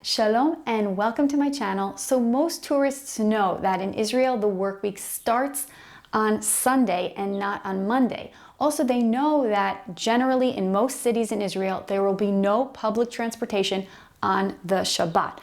Shalom and welcome to my channel. So most tourists know that in Israel the work week starts on Sunday and not on Monday. Also, they know that generally in most cities in Israel there will be no public transportation on the Shabbat.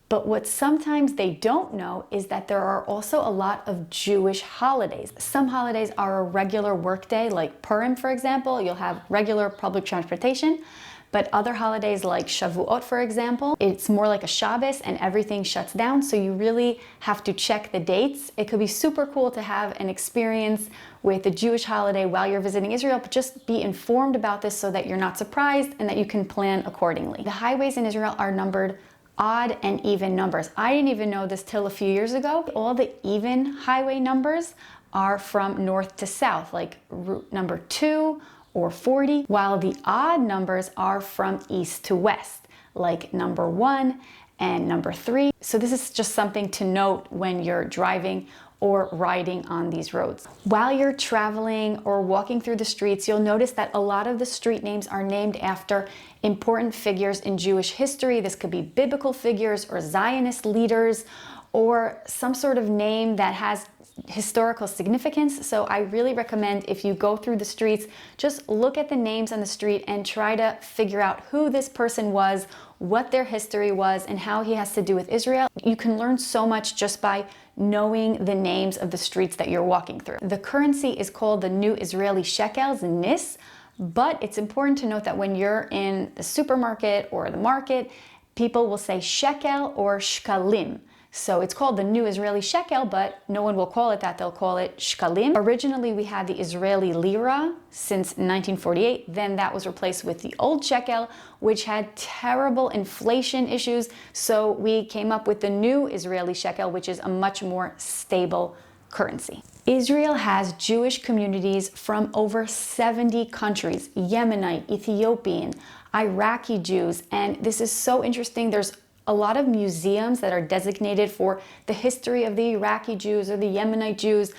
But what sometimes they don't know is that there are also a lot of Jewish holidays. Some holidays are a regular workday, like Purim, for example. You'll have regular public transportation. But other holidays like Shavuot, for example, it's more like a Shabbos and everything shuts down. So you really have to check the dates. It could be super cool to have an experience with a Jewish holiday while you're visiting Israel, but just be informed about this so that you're not surprised and that you can plan accordingly. The highways in Israel are numbered odd and even numbers. I didn't even know this till a few years ago. All the even highway numbers are from north to south, like route number 2 or 40, while the odd numbers are from east to west, like number 1 and number 3. So this is just something to note when you're driving or riding on these roads. While you're traveling or walking through the streets, you'll notice that a lot of the street names are named after important figures in Jewish history. This could be biblical figures or Zionist leaders or some sort of name that has historical significance. So I really recommend, if you go through the streets, just look at the names on the street and try to figure out who this person was, what their history was, and how he has to do with Israel. You can learn so much just by knowing the names of the streets that you're walking through. The currency is called the new Israeli Shekels, NIS, but it's important to note that when you're in the supermarket or the market, people will say shekel or shkalim. So it's called the new Israeli shekel, but no one will call it that. They'll call it shkalim. Originally, we had the Israeli lira since 1948. Then that was replaced with the old shekel, which had terrible inflation issues. So we came up with the new Israeli shekel, which is a much more stable currency. Israel has Jewish communities from over 70 countries, Yemenite, Ethiopian, Iraqi Jews, and this is so interesting. There's a lot of museums that are designated for the history of the Iraqi Jews or the Yemenite Jews.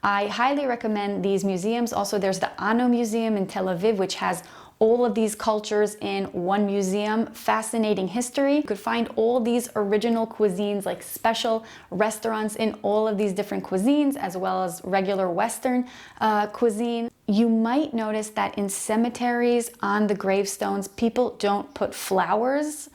I highly recommend these museums. Also, there's the Ano Museum in Tel Aviv, which has all of these cultures in one museum. Fascinating history. You could find all these original cuisines, like special restaurants in all of these different cuisines, as well as regular Western cuisine. You might notice that in cemeteries on the gravestones, people don't put flowers,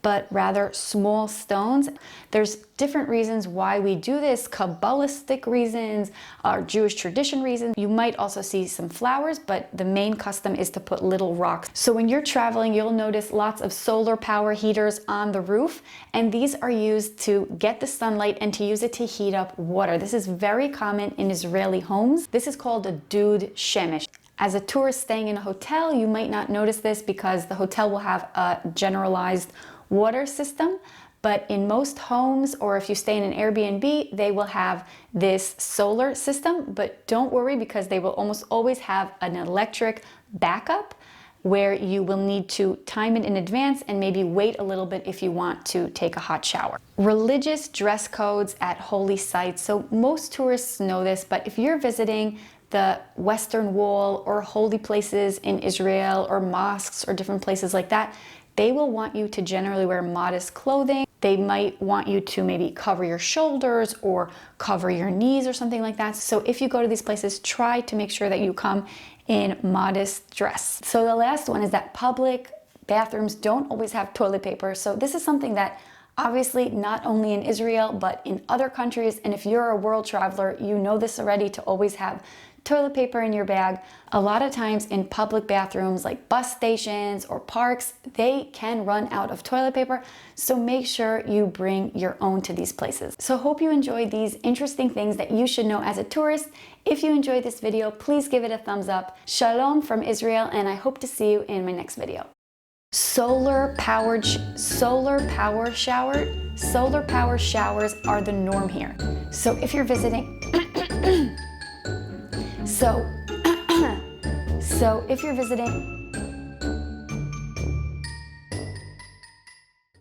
but rather small stones. There's different reasons why we do this, Kabbalistic reasons, or Jewish tradition reasons. You might also see some flowers, but the main custom is to put little rocks. So when you're traveling, you'll notice lots of solar power heaters on the roof, and these are used to get the sunlight and to use it to heat up water. This is very common in Israeli homes. This is called a dud shemesh. As a tourist staying in a hotel, you might not notice this because the hotel will have a generalized water system, but in most homes, or if you stay in an Airbnb, they will have this solar system. But don't worry, because they will almost always have an electric backup where you will need to time it in advance and maybe wait a little bit if you want to take a hot shower. Religious dress codes at holy sites. So most tourists know this, but if you're visiting the Western Wall or holy places in Israel or mosques or different places like that, they will want you to generally wear modest clothing. They might want you to maybe cover your shoulders or cover your knees or something like that. So if you go to these places, try to make sure that you come in modest dress. So the last one is that public bathrooms don't always have toilet paper. So this is something that obviously not only in Israel, but in other countries. And if you're a world traveler, you know this already, to always have toilet paper in your bag. A lot of times in public bathrooms like bus stations or parks, they can run out of toilet paper. So make sure you bring your own to these places. So hope you enjoyed these interesting things that you should know as a tourist. If you enjoyed this video, please give it a thumbs up. Shalom from Israel, and I hope to see you in my next video. Solar power showers are the norm here. So if you're visiting, so if you're visiting